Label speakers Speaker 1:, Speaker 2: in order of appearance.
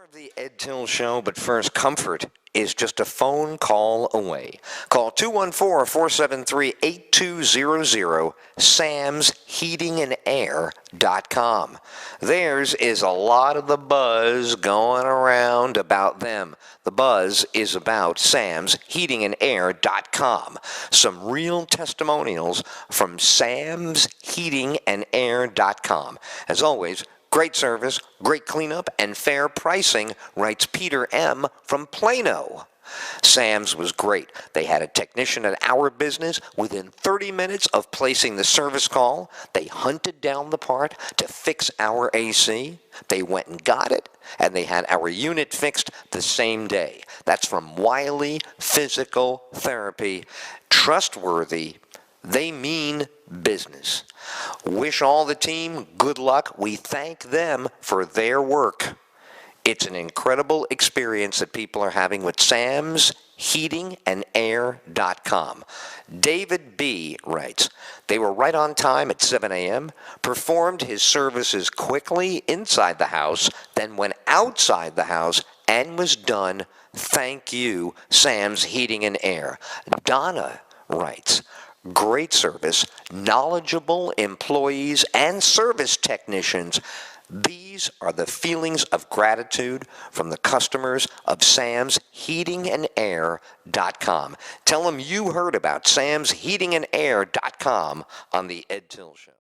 Speaker 1: More of the Ed Till Show, but first, comfort is just a phone call away. Call 214-473-8200, samsheatingandair.com. Theirs is a lot of the buzz going around about them. The buzz is about samsheatingandair.com. Some real testimonials from samsheatingandair.com. As always, great service, great cleanup, and fair pricing, writes Peter M. from Plano. Sam's was great. They had a technician at our business within 30 minutes of placing the service call. They hunted down the part to fix our AC. They went and got it, and they had our unit fixed the same day. That's from Wylie Physical Therapy. Trustworthy. They mean business. Wish all the team good luck. We thank them for their work. It's an incredible experience that people are having with samsheatingandair.com. David B. writes, they were right on time at 7 a.m., performed his services quickly inside the house, then went outside the house and was done. Thank you, Sam's Heating and Air. Donna writes, great service, knowledgeable employees, and service technicians. These are the feelings of gratitude from the customers of samsheatingandair.com. Tell them you heard about samsheatingandair.com on the Ed Till Show.